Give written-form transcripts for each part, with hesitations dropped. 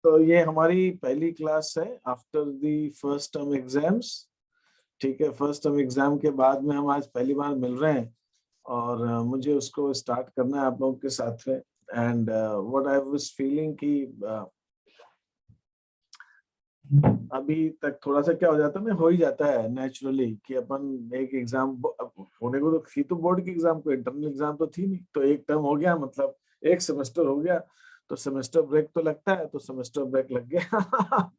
तो ये हमारी पहली क्लास है after the first term exams. ठीक है, फर्स्ट टर्म एग्जाम के बाद में हम आज पहली बार मिल रहे हैं और मुझे उसको स्टार्ट करना है आप लोगों के साथ में। And what I was feeling कि अभी तक थोड़ा सा क्या हो जाता है ना, हो ही जाता है नेचुरली कि अपन एक एग्जाम होने को तो थी, तो बोर्ड की एग्जाम, को इंटरनल एग्जाम तो थी नहीं, तो एक टर्म हो गया, मतलब एक सेमेस्टर हो गया, तो सेमेस्टर ब्रेक तो लगता है, तो सेमेस्टर ब्रेक लग गया।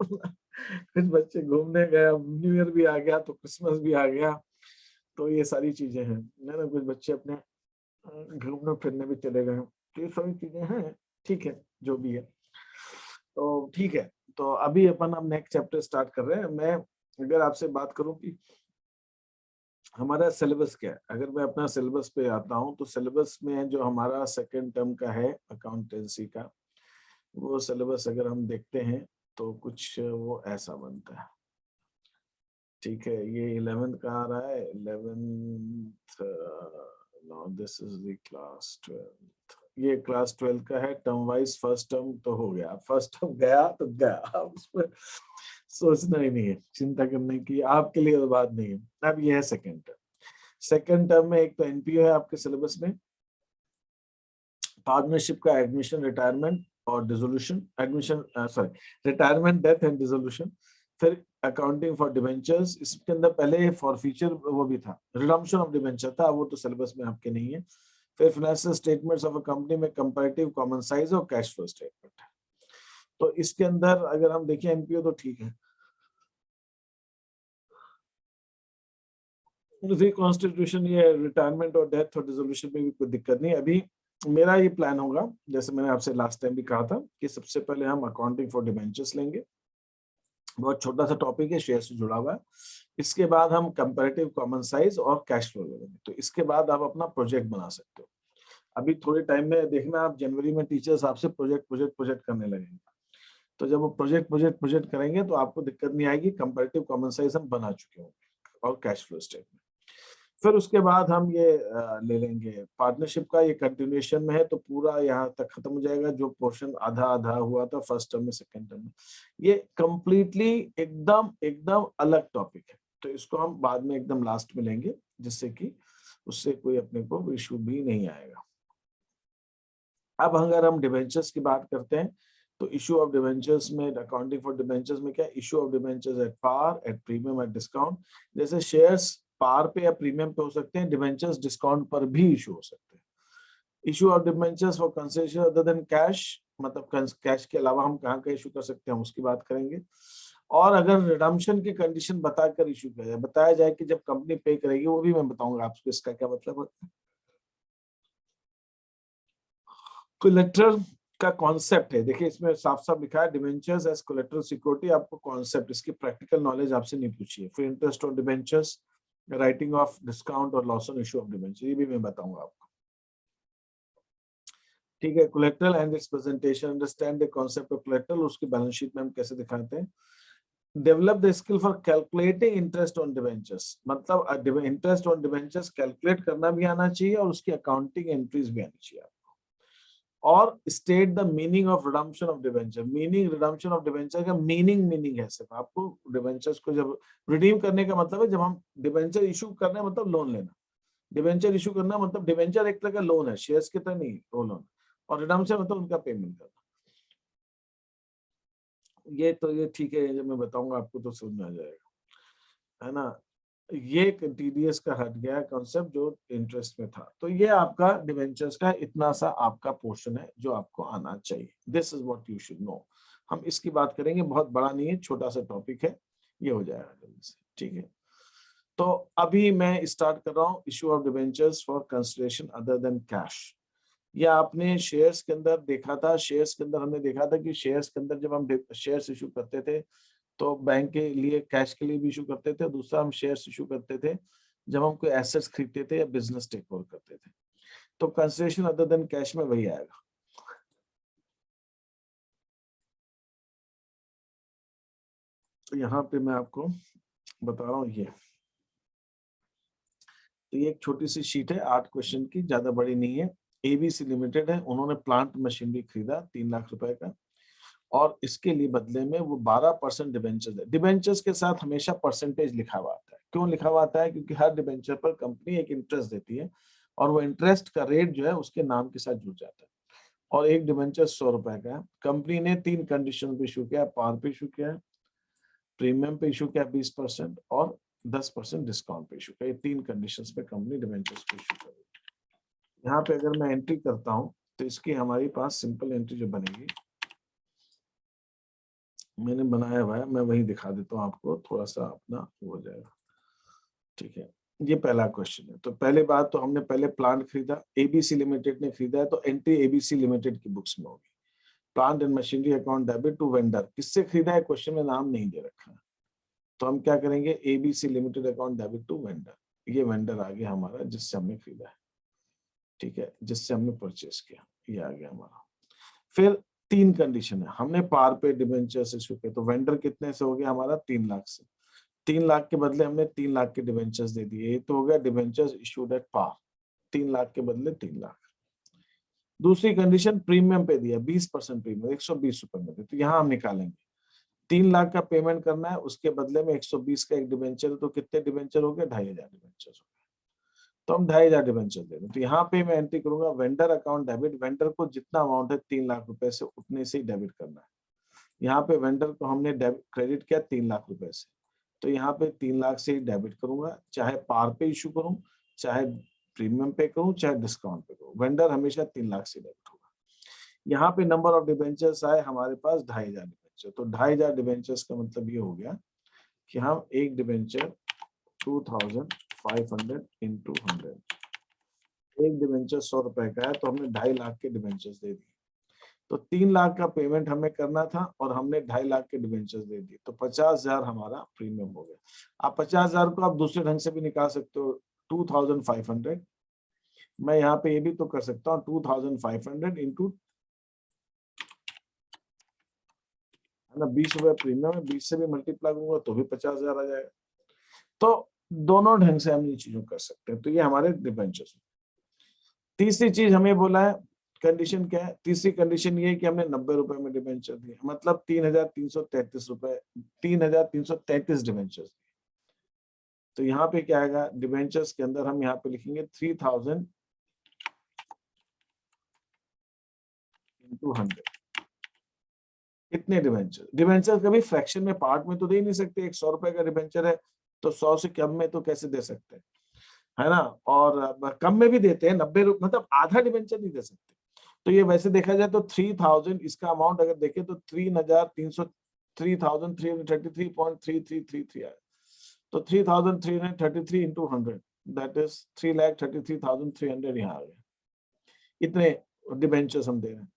कुछ बच्चे घूमने गए, न्यू ईयर भी आ गया तो क्रिसमस भी आ गया, तो ये सारी चीजें हैं ना। कुछ बच्चे अपने घूमने फिरने भी चले गए, तो ये सारी चीजें हैं। ठीक है, जो भी है तो ठीक है। तो अभी अपन अब नेक्स्ट चैप्टर स्टार्ट कर रहे हैं। मैं अगर आपसे बात करूं कि हमारा सिलेबस क्या है, अगर मैं अपना सिलेबस पे आता हूं, तो सिलेबस में जो हमारा सेकेंड टर्म का है अकाउंटेंसी का, वो सिलेबस अगर हम देखते हैं तो कुछ वो ऐसा बनता है। ठीक है, ये 11th का आ रहा है, 11th, now this is the class 12th। ये क्लास 12 का है। टर्म वाइज फर्स्ट टर्म तो हो गया, फर्स्ट टर्म गया तो गया, अब उसमें सोचना ही नहीं है, चिंता करने की आपके लिए तो बात नहीं है। अब ये है सेकेंड टर्म। सेकेंड टर्म में एक तो एनपीओ है आपके सिलेबस में, पार्टनरशिप का एडमिशन, रिटायरमेंट और dissolution, admission sorry retirement, death and dissolution. फिर अकाउंटिंग फॉर डिवेंचर्स, इसके अंदर पहले फॉर फ्यूचर वो भी था, रिडम्पशन ऑफ डिवेंचर था, वो तो सिलेबस में आपके नहीं है। फिर financial statements of a company में कंपैरेटिव कॉमन साइज और कैश फ्लो स्टेटमेंट है। तो इसके अंदर अगर हम देखें एनपीओ तो ठीक है, कॉन्स्टिट्यूशन, ये रिटायरमेंट और डेथ और डिसोल्यूशन में भी कोई दिक्कत नहीं। अभी मेरा ये प्लान होगा, जैसे मैंने आपसे लास्ट टाइम भी कहा था, कि सबसे पहले हम अकाउंटिंग फॉर डिबेंचर्स लेंगे, बहुत छोटा सा टॉपिक है, शेयर से जुड़ा हुआ है। इसके बाद हम कंपैरेटिव कॉमन साइज और कैश फ्लो लेंगे। तो इसके बाद आप अपना प्रोजेक्ट बना सकते हो। अभी थोड़े टाइम में देखना, आप जनवरी में टीचर्स आपसे प्रोजेक्ट प्रोजेक्ट प्रोजेक्ट करने लगेंगे। तो जब वो प्रोजेक्ट प्रोजेक्ट प्रोजेक्ट करेंगे तो आपको दिक्कत नहीं आएगी, कंपैरेटिव कॉमन साइज हम बना चुके होंगे और कैश फ्लो स्टेटमेंट। फिर उसके बाद हम ये ले लेंगे पार्टनरशिप का, ये कंटिन्यूएशन में है, तो पूरा यहाँ तक खत्म हो जाएगा जो पोर्शन आधा आधा हुआ था फर्स्ट टर्म में सेकंड टर्म में। ये कंप्लीटली एकदम एकदम अलग टॉपिक है, तो इसको हम बाद में एकदम लास्ट में लेंगे, जिससे कि उससे कोई अपने को इशू भी नहीं आएगा। अब अगर हम डिवेंचर्स की बात करते हैं, तो इशू ऑफ डिवेंचर्स में, अकाउंटिंग फॉर डिवेंचर्स में क्या, issue of debentures at par, at premium, at discount. जैसे शेयर्स पार पे या प्रीमियम पे हो सकते हैं, डिवेंचर्स डिस्काउंट पर भी इशू हो सकते हैं। Issue of debentures for consideration other than cash, मतलब कैश के अलावा हम कहाँ का इशू कर सकते हैं, हम उसकी बात करेंगे। और अगर रिडम्पशन की कंडीशन बताकर इशू किया जाए, बताया जाए कि जब कंपनी पे करेगी, वो भी मैं बताऊंगा आपको इसका क्या मतलब होता है। कोलेटरल का कॉन्सेप्ट है, देखिए इसमें साफ साफ लिखा है, डिबेंचर्स एज कोलेटरल सिक्योरिटी। आपको कॉन्सेप्ट, इसकी प्रैक्टिकल नॉलेज आपसे नहीं पूछी है। फिर interest on debentures, writing off discount और loss on issue of debenture, ये भी मैं बताऊंगा आपको। ठीक है, collateral and its presentation, understand the concept of collateral, उसकी बैलेंस शीट में हम कैसे दिखाते हैं। Develop the skill for calculating interest on debentures, मतलब इंटरेस्ट ऑन डिबेंचर्स कैलकुलेट करना भी आना चाहिए और उसकी अकाउंटिंग एंट्रीज भी आनी चाहिए। और state the meaning of redemption of debenture, meaning redemption of debenture का मीनिंग है सिर्फ आपको, डिवेंचर्स को जब रिडीम करने का मतलब है, जब हम डिवेंचर इशू करना है मतलब लोन लेना, डिवेंचर इशू करना मतलब डिवेंचर एक तरह का लोन है, शेयर्स की तरह नहीं, वो लोन। और रिडम्पशन मतलब उनका पेमेंट करना। ये तो ये ठीक है, जब मैं बताऊंगा आपको तो समझ में आ जाएगा, है ना। ये टीडीएस का हट गया कॉन्सेप्ट जो इंटरेस्ट में था। तो ये आपका डिवेंचर्स का इतना सा आपका पोर्शन है जो आपको आना चाहिए। This is what you should know. हम इसकी बात करेंगे, बहुत बड़ा नहीं है, छोटा सा टॉपिक है, ये हो जाएगा जल्दी से। ठीक है, तो अभी मैं स्टार्ट कर रहा हूँ, issue of debentures for consideration other than cash. या आपने शेयर्स के अंदर देखा था, शेयर्स के अंदर हमने देखा था कि शेयर्स के अंदर जब हम शेयर्स इशू करते थे, तो बैंक के लिए, कैश के लिए भी इशू करते थे। दूसरा हम शेयर्स इशू करते थे जब हम कोई एसेट्स खरीदते थे या बिजनेस टेक ओवर करते थे। तो कंसिडरेशन अदर देन कैश में वही आएगा। तो यहाँ पे मैं आपको बता रहा हूँ, ये एक छोटी सी शीट है 8 क्वेश्चन की, ज्यादा बड़ी नहीं है। एबीसी लिमिटेड है, उन्होंने प्लांट मशीनरी खरीदा 3 लाख रुपए का, और इसके लिए बदले में वो 12% डिबेंचर्स है। डिबेंचर्स के साथ हमेशा परसेंटेज लिखा हुआ आता है। क्यों लिखा हुआ आता है? क्योंकि हर डिबेंचर पर कंपनी एक इंटरेस्ट देती है और वो इंटरेस्ट का रेट जो है उसके नाम के साथ जुड़ जाता है। और एक डिबेंचर 100 रुपए का है। कंपनी ने 3 कंडीशन पे इशू किया, पार पे इशू किया है, प्रीमियम पे इशू किया 20% और 10% डिस्काउंट पे इशू किया। ये 3 कंडीशंस पे कंपनी डिबेंचर्स को इशू कर रही है। यहाँ पे अगर मैं एंट्री करता हूँ तो इसकी हमारे पास सिंपल एंट्री जो बनेगी, मैंने बनाया हुआ है, मैं वही दिखा देता हूँ आपको, थोड़ा सा अपना हो जाएगा। ठीक है, ये पहला क्वेश्चन है। तो पहले बात तो हमने पहले प्लांट खरीदा, एबीसी लिमिटेड ने खरीदा है, तो एंट्री एबीसी लिमिटेड की बुक्स में होगी। Plant and machinery account debit to vendor, किससे खरीदा है क्वेश्चन में नाम नहीं दे रखा है, तो हम क्या करेंगे, ABC limited account debit to vendor. ये वेंडर आ गया हमारा जिससे हमने खरीदा है, ठीक है, जिससे हमने परचेस किया, ये आ गया हमारा। फिर 3 कंडीशन है, हमने पार पे डिबेंचर्स इशू किए, तो वेंडर कितने से हो गया हमारा, 3 लाख से। 3 लाख के बदले हमने 3 लाख के डिबेंचर्स दे दिए, ये तो हो गया debentures issued at par, 3 lakh के बदले 3 लाख। दूसरी कंडीशन प्रीमियम पे दिया 20% प्रीमियम 120 रुपए में, तो यहाँ हम निकालेंगे 3 लाख का पेमेंट करना है, उसके बदले में 120 का एक डिबेंचर, तो कितने डिबेंचर हो गए, 2500 डिबेंचर हो गए, तो हम 2500 डिबेंचर दे रहे हैं। तो यहाँ पे मैं एंट्री करूंगा वेंडर अकाउंट डेबिट, वेंडर को जितना अमाउंट है 3 लाख रुपए से उतने से ही डेबिट करना है। यहाँ पे वेंडर को हमने क्रेडिट किया 3 लाख रुपए से, तो यहाँ पे 3 लाख से ही डेबिट करूंगा, चाहे पार पे इशू करूं, चाहे प्रीमियम पे करूं, चाहे डिस्काउंट पे करूं, वेंडर हमेशा 3 लाख से डेबिट होगा। यहाँ पे नंबर ऑफ डिबेंचर्स आए हमारे पास 2500 डिबेंचर, तो 2500 डिबेंचर्स का मतलब ये हो गया कि हम एक डिबेंचर 2500 इंटू 100, एक डिबेंचर 100 रुपए का है, तो हमने 2.5 लाख के डिबेंचर्स दे दिए। तो 3 लाख का पेमेंट हमें करना था और हमने 2.5 लाख के डिबेंचर्स दे दिए, तो 50,000 हमारा प्रीमियम हो गया। आप 50,000 को आप दूसरे ढंग से भी निकाल सकते हो, 2500। मैं यहाँ पे ये भी तो कर सकता हूँ 2500 इंटू, है ना, 20 रुपए प्रीमियम है, 20 से भी मल्टीप्लाई करूंगा तो भी 50,000 आ जाएगा। तो दोनों ढंग से हम ये चीजों कर सकते हैं। तो ये हमारे डिबेंचर्स। तीसरी चीज हमें बोला है, कंडीशन क्या है, तीसरी कंडीशन ये है कि हमने 90 रुपए में डिबेंचर दिए, मतलब 3,333 रुपए, 3,333 डिबेंचर्स। तो यहाँ पे क्या आएगा, डिबेंचर्स के अंदर हम यहाँ पे लिखेंगे 3000 इंटू 100। कितने डिबेंचर, डिबेंचर कभी फ्रैक्शन में पार्ट में तो दे नहीं सकते, 100 रुपए का डिबेंचर है तो 100 से कम में तो कैसे दे सकते हैं, है ना, और कम में भी देते हैं 90 रुपए, मतलब आधा डिबेंचर नहीं दे सकते। तो ये वैसे देखा जाए तो 3000, इसका अमाउंट अगर देखें तो 3,333.3333 आया, तो 3,333 इंटू 100 दैट इज 3,33,300 यहाँ आ गया। इतने डिबेंचर्स हम दे रहे हैं,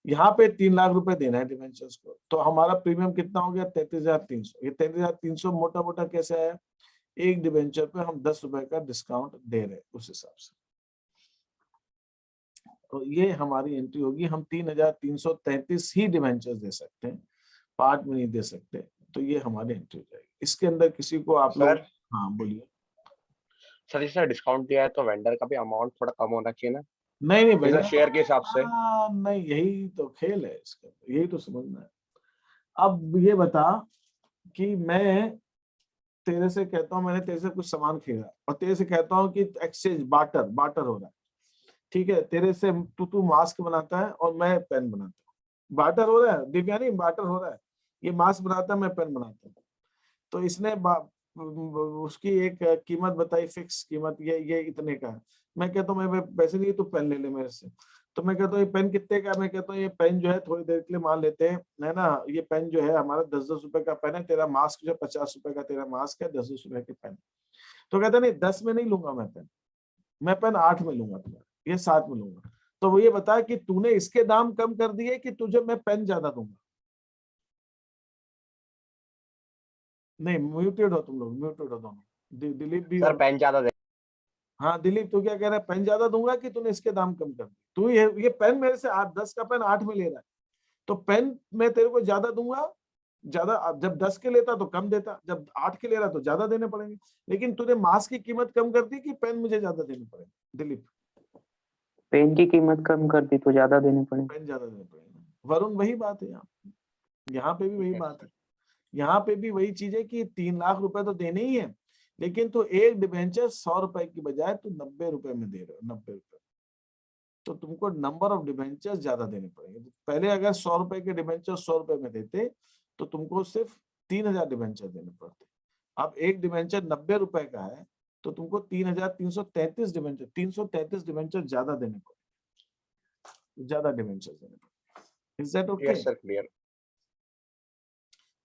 यहाँ पे 3 लाख रुपए देना है डिबेंचर्स को, तो हमारा प्रीमियम कितना हो गया, 33,300। ये 33,300 मोटा मोटा कैसे आया, एक डिबेंचर पे हम 10 रुपए का डिस्काउंट दे रहे हैं उस हिसाब से। तो ये हमारी एंट्री होगी, हम 3,333 ही डिबेंचर्स दे सकते हैं, पार्ट में नहीं दे सकते, तो ये हमारी एंट्री हो जाएगी। इसके अंदर किसी को आप लोग, हाँ बोलिए सर, इसने डिस्काउंट दिया है तो वेंडर का भी अमाउंट थोड़ा कम होना चाहिए ना, नहीं जैसे शेयर के हिसाब से। नहीं, यही तो खेल है इसका, यही तो समझना है। अब ये बता कि मैं तेरे से कहता हूँ, मैंने तेरे से कुछ सामान खरीदा और तेरे से कहता हूँ कि एक्सचेंज बाटर हो रहा है, ठीक है, तेरे से तू मास्क बनाता है और मैं पेन बनाता हूँ, बाटर हो रहा है दिव्यानी, बाटर हो रहा है, ये मास्क बनाता है मैं पेन बनाता हूँ, तो इसने उसकी एक कीमत बताई, फिक्स कीमत, ये इतने का है। मैं कहता हूँ मैं पैसे नहीं, तू पेन ले ले मेरे से, तो मैं कहता हूँ ये पेन कितने का है, मैं कहता हूँ ये पेन जो है थोड़ी देर के लिए मान लेते हैं, है ना, ये पेन जो है हमारा 10-10 रुपए का पेन है, तेरा मास्क जो 50 रुपए का तेरा मास्क है, 10-10 रुपए के पेन। तो कहता नहीं 10 में नहीं लूंगा मैं पेन, मैं पेन 8 में लूंगा तुम्हारा, ये 7 में लूंगा। तो वो ये बता कि तूने इसके दाम कम कर दिए कि तुझे मैं पेन ज्यादा दूंगा। नहीं, म्यूटेड हो तुम लोग, म्यूटेड हो दोनों, दिलीप भी सर और पेन ज्यादा दे। हाँ दिलीप, तू क्या कह रहा है, पेन ज्यादा दूंगा कि तूने इसके दाम कम कर दिए, तू ये पेन मेरे से 10 का पेन 8 में ले रहा है, तो पेन मैं तेरे को ज्यादा दूंगा, ज्यादा, जब 10 के लेता तो कम देता, जब 8 के ले रहा तो ज्यादा देने पड़ेंगे, लेकिन तूने मास्क की कीमत कम कर दी कि पेन मुझे ज्यादा देने पड़ेंगे, दिलीप? पेन की कीमत कम कर दी तो ज्यादा देने पड़े। पेन ज्यादा देने पड़ेंगे, वरुण वही बात है यहाँ। यहाँ पे भी ठीक वही है बात सर। है, यहाँ पे भी वही चीज है कि 3 लाख रुपए तो देने ही है, लेकिन तो एक डिबेंचर 100 रुपए की बजाय तू 90 रुपए में दे रहे हो, 90 रुपए। तो तुमको नंबर ऑफ डिबेंचर ज्यादा देने पड़ेंगे। तो पहले अगर 100 रुपए के डिबेंचर 100 रुपए में देते तो तुमको सिर्फ 3000 डिबेंचर देने पड़ते। अब एक डिबेंचर 90 रुपए का है तो तुमको 3333 डिबेंचर, 333 डिबेंचर ज्यादा देने पड़े, ज्यादा डिबेंचर देने पड़े। Is that okay? Yes sir, clear.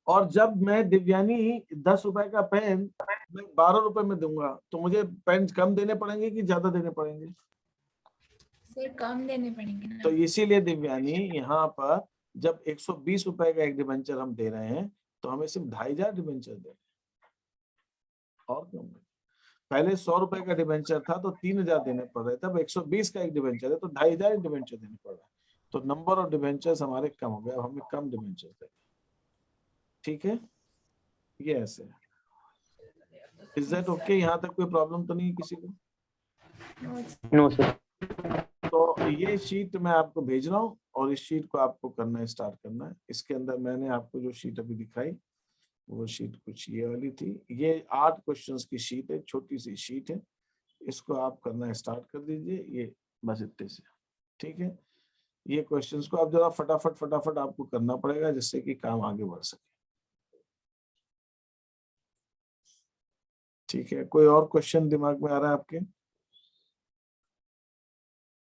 और जब मैं दिव्यानी 10 रुपए का पेन मैं 12 रुपए में दूंगा तो मुझे पेन कम देने पड़ेंगे कि ज्यादा देने पड़ेंगे? सर कम देने पड़ेंगे ना। तो इसीलिए दिव्यानी यहाँ पर जब 120 रुपए का एक डिबेंचर हम दे रहे हैं तो हमें सिर्फ 2500 डिबेंचर दे रहे हैं और क्यों? पहले 100 रुपए का डिबेंचर था तो 3000 देने पड़ रहे थे, अब 120 का एक डिबेंचर है तो 2500 डिबेंचर देने पड़ रहा है। तो नंबर ऑफ डिबेंचर्स हमारे कम हो गए, अब हमें कम डिबेंचर देंगे। ठीक है, ये ऐसे है। Is that okay? यहाँ तक कोई प्रॉब्लम तो नहीं है किसी को? No sir. तो ये शीट मैं आपको भेज रहा हूँ और इस शीट को आपको करना स्टार्ट करना है। इसके अंदर मैंने आपको जो शीट अभी दिखाई वो शीट कुछ ये वाली थी। ये 8 क्वेश्चंस की शीट है, छोटी सी शीट है। इसको आप करना स्टार्ट कर दीजिए, ये बस इतने से। ठीक है, ये क्वेश्चंस को आप जरा फटाफट फटाफट आपको करना पड़ेगा जिससे कि काम आगे बढ़ सके। ठीक है, कोई और क्वेश्चन दिमाग में आ रहा है आपके?